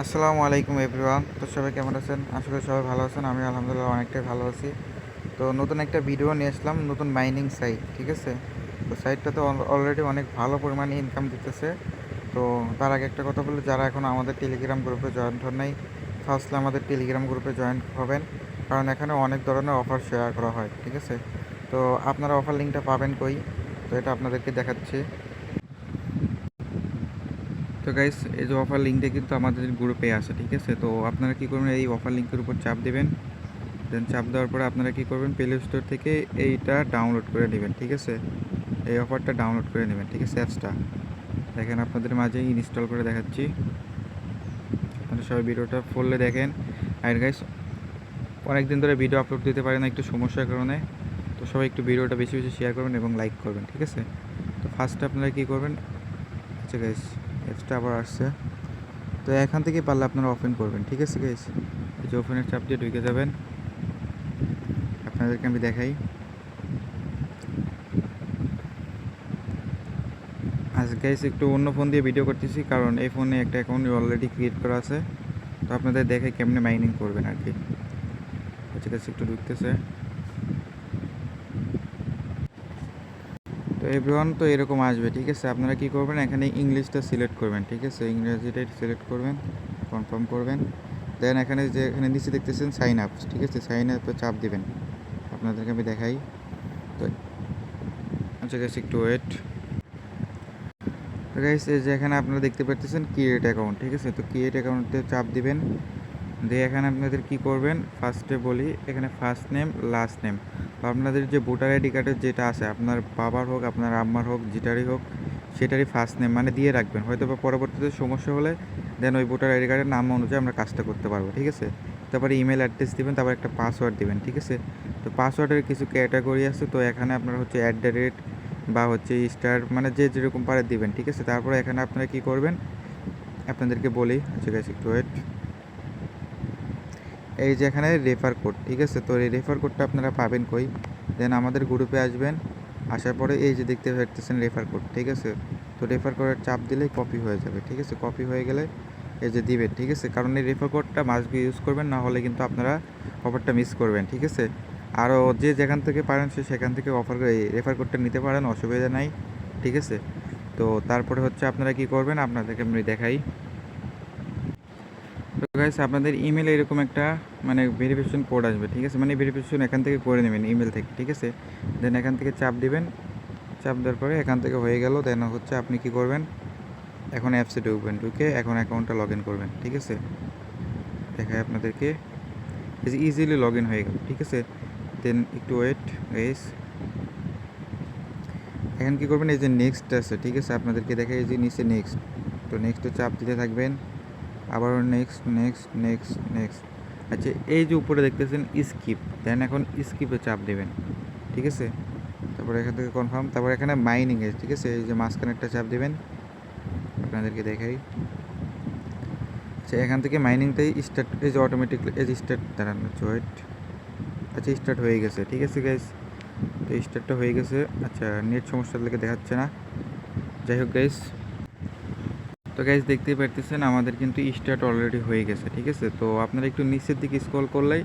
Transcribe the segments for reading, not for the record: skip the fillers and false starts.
আসসালামু আলাইকুম এভরিওয়ান। তো সবাই কেমন আছেন? আশা করি সবাই ভালো আছেন। আমি আলহামদুলিল্লাহ অনেকটাই ভালো আছি। তো নতুন একটা ভিডিও নিয়ে আসলাম, নতুন মাইনিং সাইট, ঠিক আছে? তো সাইটটাতে অলরেডি অনেক ভালো পরিমাণে ইনকাম দিতেছে। তো তার আগে একটা কথা বলি, যারা এখন আমাদের টেলিগ্রাম গ্রুপে জয়েন্ট হন নাই, ফার্স্টলি আমাদের টেলিগ্রাম গ্রুপে জয়েন হবেন, কারণ এখানে অনেক ধরনের অফার শেয়ার করা হয়, ঠিক আছে? তো আপনারা অফার লিঙ্কটা পাবেন কই? তো এটা আপনাদেরকে দেখাচ্ছি। তো গাইস, এই যে অফার লিঙ্কটা কিন্তু আমাদের গ্রুপে আছে, ঠিক আছে? তো আপনারা কী করবেন, এই অফার লিঙ্কের উপর চাপ দেবেন। দেন চাপ দেওয়ার পরে আপনারা কী করবেন, প্লে স্টোর থেকে এইটা ডাউনলোড করে নেবেন, ঠিক আছে? এই অফারটা ডাউনলোড করে নেবেন, ঠিক আছে? অ্যাপসটা দেখেন আপনাদের মাঝে ইনস্টল করে দেখাচ্ছি। আপনারা সবাই ভিডিওটা ফুললে দেখেন। আর গাইস, অনেক দিন ধরে ভিডিও আপলোড দিতে পারি না একটু সমস্যার কারণে। তো সবাই একটু ভিডিওটা বেশি বেশি শেয়ার করবেন এবং লাইক করবেন, ঠিক আছে? তো ফার্স্টে আপনারা কী করবেন, আচ্ছা গাইস, অ্যাপসটা আবার আসছে। তো এখান থেকে পারলে আপনারা ওপেন করবেন, ঠিক আছে গাইস? এই যে ওপেনের চাপ দিয়ে ঢুকে যাবেন। আপনাদেরকে আমি দেখাই। আজ গাইস একটু অন্য ফোন দিয়ে ভিডিও করতেছি, কারণ এই ফোনে একটা অ্যাকাউন্ট অলরেডি ক্রিয়েট করা আছে। তো আপনাদের দেখাই কেমনে মাইনিং করবেন আর কি। আচ্ছা গাইস, একটু ঢুকতেছে। তো এভরিওয়ান, তো এরকম আসবে, ঠিক আছে? আপনারা কি করবেন, এখানে ইংলিশটা সিলেক্ট করবেন, ঠিক আছে? ইংরেজিটা সিলেক্ট করবেন, কনফার্ম করবেন। দেন এখানে যে এখানে নিচে দেখতেছেন সাইন আপ, ঠিক আছে? সাইন আপে চাপ দিবেন। আপনাদেরকে আমি দেখাই। তো আচ্ছা গাইস, একটু ওয়েট। তো গাইস, এই যে এখানে আপনারা দেখতে পাচ্ছেন ক্রিয়েট অ্যাকাউন্ট, ঠিক আছে? তো ক্রিয়েট অ্যাকাউন্টে চাপ দিবেন। দিয়ে এখানে আপনাদের কি করবেন, ফার্স্টে বলি, এখানে ফার্স্ট নেম, লাস্ট নেম, বা আপনাদের যে ভোটার আইডি কার্ডের যেটা আছে, আপনার বাবার হোক, আপনার আম্মার হোক, যেটারই হোক, সেটারই ফার্স্ট নেম মানে দিয়ে রাখবেন। হয়তো বা পরবর্তীতে সমস্যা হলে দেন ওই ভোটার আইডি কার্ডের নাম অনুযায়ী আমরা কাজটা করতে পারবো, ঠিক আছে? তারপরে ইমেল অ্যাড্রেস দিবেন, তারপর একটা পাসওয়ার্ড দিবেন, ঠিক আছে? তো পাসওয়ার্ডের কিছু ক্যাটাগরি আছে, তো এখানে আপনার হচ্ছে @ বা হচ্ছে স্টার, মানে যে যেরকম পারে দিবেন, ঠিক আছে? তারপরে এখানে আপনারা কি করবেন, আপনাদেরকে বলি, আচ্ছা গাইস, একটু ওয়েট। এই যে এখানে রেফার কোড, ঠিক আছে? তো এই রেফার কোডটা আপনারা পাবেন কই? দেন আমাদের গ্রুপে আসবেন। আসার পরে এই যে দেখতে পাচ্ছেন রেফার কোড, ঠিক আছে? তো রেফার কোডের চাপ দিলেই কপি হয়ে যাবে, ঠিক আছে? কপি হয়ে গেলে এই যে দিবেন, ঠিক আছে? কারণ এই রেফার কোডটা মাস্ট বি ইউজ করবেন, না হলে কিন্তু আপনারা অফারটা মিস করবেন, ঠিক আছে? আরও যে যেখান থেকে পারেন সে সেখান থেকে এই রেফার কোডটা নিতে পারেন, অসুবিধা নাই, ঠিক আছে? তো তারপরে হচ্ছে আপনারা কি করবেন, আপনাদেরকে আমি দেখাই। তো গাইস, আপনাদের ইমেলে এরকম একটা মানে ভেরিফিকেশন কোড আসবে, ঠিক আছে? মানে ভেরিফিকেশন এখান থেকে করে নেবেন ইমেল থেকে, ঠিক আছে? দেন এখান থেকে চাপ দিবেন। চাপ দেওয়ার পরে এখান থেকে হয়ে গেল। দেন হচ্ছে আপনি কি করবেন, এখন অ্যাপসে ঢুকবেন, ঢুকে এখন অ্যাকাউন্টটা লগ ইন করবেন, ঠিক আছে? দেখায় আপনাদেরকে, এই যে ইজিলি লগ ইন হয়ে গেল, ঠিক আছে? দেন একটু ওয়েট গাইস। এখন কী করবেন, এই যে নেক্সট আছে, ঠিক আছে? আপনাদেরকে দেখায়, এই যে নিচে নেক্সট, তো নেক্সটে চাপ দিতে থাকবেন। আবারও নেক্সট নেক্সট নেক্সট নেক্সট। আচ্ছা, এই যে উপরে দেখতেছেন স্কিপ, দেন এখন স্কিপে চাপ দেবেন, ঠিক আছে? তারপরে এখান থেকে কনফার্ম, তারপর এখানে মাইনিং এ, ঠিক আছে? এই যে মাঝখানে একটা চাপ দেবেন, আপনাদেরকে দেখাই। আচ্ছা, এখান থেকে মাইনিংটাই স্টার্ট, এই যে অটোমেটিক এই যে স্টার্ট দাঁড়ানো ওয়েট। আচ্ছা, স্টার্ট হয়ে গেছে, ঠিক আছে গাইস? তো স্টার্টটা হয়ে গেছে। আচ্ছা, নেট সমস্যার লেগে দেখাচ্ছে না, যাই হোক গাইস। তো গাইস, দেখতেই পারতেছেন আমাদের কিন্তু স্টার্ট অলরেডি হয়ে গেছে, ঠিক আছে? তো আপনারা একটু নিচের দিকে স্ক্রল করলেই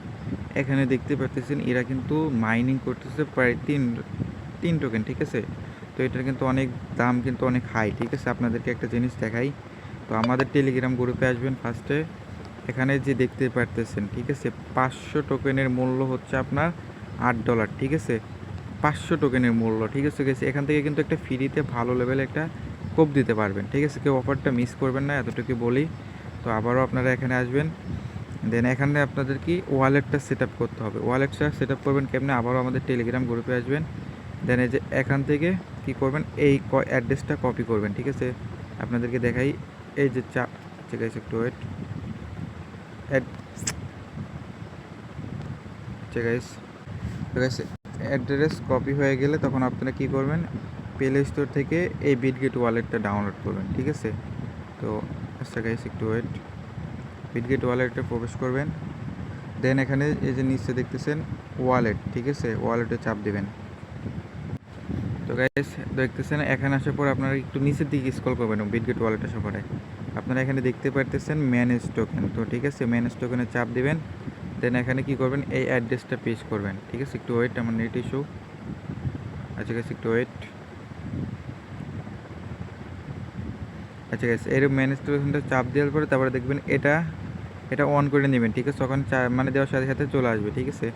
এখানে দেখতে পারতেছেন এরা কিন্তু মাইনিং করতেছে প্রায় তিন টোকেন, ঠিক আছে? তো এটার কিন্তু অনেক দাম, কিন্তু অনেক হাই, ঠিক আছে? আপনাদেরকে একটা জিনিস দেখাই। তো আমাদের টেলিগ্রাম গ্রুপে আসবেন ফার্স্টে। এখানে যে দেখতে পারতেছেন, ঠিক আছে? 500 টোকেনের মূল্য হচ্ছে আপনার $8, ঠিক আছে? 500 টোকেনের মূল্য, ঠিক আছে গেছে? এখান থেকে কিন্তু একটা ফ্রিতে ভালো লেভেলে একটা কোপ দিতে পারবেন, ঠিক আছে? কেউ অফারটা মিস করবেন না, এতটুকু বলি। তো আবারও আপনারা এখানে আসবেন। দেন এখানে আপনাদের কি ওয়ালেটটা সেট আপ করতে হবে। ওয়ালেটটা সেট আপ করবেন কেমনে, আবারও আমাদের টেলিগ্রাম গ্রুপে আসবেন। দেন এই যে এখান থেকে কি করবেন, এই অ্যাড্রেসটা কপি করবেন, ঠিক আছে? আপনাদেরকে দেখাই, এই যে ঠিক আছে, একটু ওয়েট। ঠিক আছে, ঠিক আছে, অ্যাড্রেস কপি হয়ে গেলে তখন আপনারা কি করবেন, প্লে স্টোর থেকে এই বিটগেট ওয়ালেটটা ডাউনলোড করবেন, ঠিক আছে? তো আচ্ছা গাইস, একটু ওয়েট। বিটগেট ওয়ালেটে প্রবেশ করবেন। দেন এখানে এই যে নিচে দেখতেছেন ওয়ালেট, ঠিক আছে? ওয়ালেটে চাপ দিবেন। তো গাইস, দেখতেছেন এখানে আসার পর আপনারা একটু নিচের দিকে স্ক্রল করবেন বিটগেট ওয়ালেট আসার পরে। আপনারা এখানে দেখতে পারতেছেন ম্যানেজ টোকেন। তো ঠিক আছে, ম্যানেজ টোকেনে চাপ দিবেন। দেন এখানে কি করবেন, এই অ্যাড্রেসটা পেস্ট করবেন। ঠিক আছে, একটু ওয়েট, আমার নেট ইস্যু। আচ্ছা গাইস, একটু ওয়েট। আচ্ছা গাইস, এর ম্যানেজ টোকেনটা চাপ দেওয়ার পরে তারপরে দেখবেন এটা অন করে নেবেন। ঠিক আছে, তখন মানে দেওয়ার সাথে সাথে চলে আসবে। ঠিক আছে,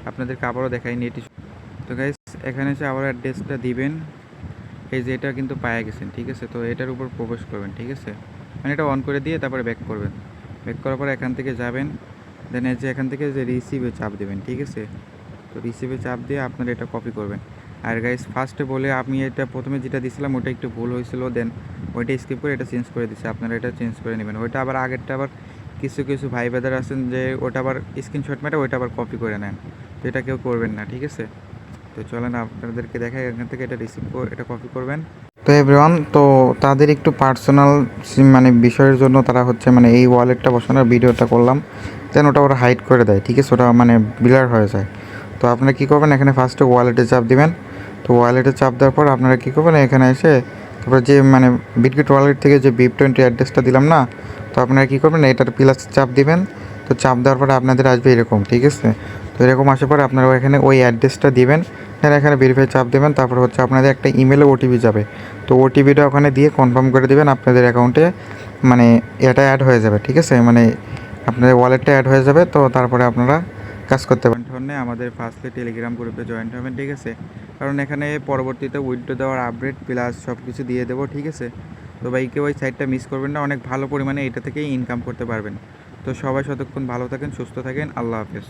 আপনাদেরকে আবারও দেখাই নেট ইস্যু। তো গাইস, এখানে এসে আবার অ্যাড্রেসটা দিবেন। এই যে এটা কিন্তু পায়ে গেছেন। ঠিক আছে, তো এটার উপর প্রবেশ করবেন। ঠিক আছে, মানে এটা অন করে দিয়ে তারপরে ব্যাক করবেন। ব্যাক করার পরে এখান থেকে যাবেন। দেন এই যে এখান থেকে যে রিসিভে চাপ দেবেন। ঠিক আছে, তো রিসিভে চাপ দিয়ে আপনারা এটা কপি করবেন। আর গাইস, ফার্স্টে বলে আমি এটা প্রথমে যেটা দিয়েছিলাম ওটা একটু ভুল হয়েছিল, দেন ওইটা স্কিপ করে এটা চেঞ্জ করে দিচ্ছি। আপনারা এটা চেঞ্জ করে নেবেন। ওইটা আবার আগেরটা আবার কিছু কিছু ভাই বেদার আছেন যে ওটা আবার স্ক্রিনশট মেরে ওইটা আবার কপি করে নেন, তো এটা কেউ করবেন না। ঠিক আছে, তো চলেন আপনাদেরকে দেখাই। এখান থেকে এটা এটা কপি করবেন। তো এভরিওয়ান, তো তাদের একটু পার্সোনাল মানে বিষয়ের জন্য তারা হচ্ছে মানে এই ওয়ালেটটা বসানোর ভিডিওটা করলাম, যেন ওটা ওরা হাইড করে দেয়। ঠিক আছে, ওটা মানে ব্লার হয়ে যায়। তো আপনারা কী করবেন, এখানে ফার্স্টে ওয়ালেটে চাপ দিবেন। তো ওয়ালেটে চাপ দেওয়ার পর আপনারা কী করবেন, এখানে এসে তারপর যে মানে বিটগেট ওয়ালেট থেকে যে BIP20 অ্যাড্রেসটা দিলাম না, তো আপনারা কী করবেন, এটার প্লাস চাপ দিবেন। তো চাপ দেওয়ার পরে আপনাদের আসবে এরকম। ঠিক আছে, তো এরকম আসার পরে আপনারা এখানে ওই অ্যাড্রেসটা দিবেন। দেন এখানে ভেরিফাই চাপ দেবেন। তারপর হচ্ছে আপনাদের একটা ইমেলে ওটিপি যাবে। তো ওটিপিটা ওখানে দিয়ে কনফার্ম করে দেবেন আপনাদের অ্যাকাউন্টে, মানে এটা অ্যাড হয়ে যাবে। ঠিক আছে, মানে আপনাদের ওয়ালেটটা অ্যাড হয়ে যাবে। তো তারপরে আপনারা কাজ করতে পারেন। ধরনের আমাদের ফার্স্টে টেলিগ্রাম গ্রুপে জয়েন্ট হবেন। ঠিক আছে, কারণ এখানে পরবর্তীতে উইথড্র দেওয়ার আপডেট প্লাস সব কিছু দিয়ে দেবো। ঠিক আছে, তো ভাই কেউ ওই সাইটটা মিস করবেন না, অনেক ভালো পরিমাণে এটা থেকেই ইনকাম করতে পারবেন। তো সবাই ততক্ষণ ভালো থাকেন, সুস্থ থাকেন, আল্লাহ হাফেজ।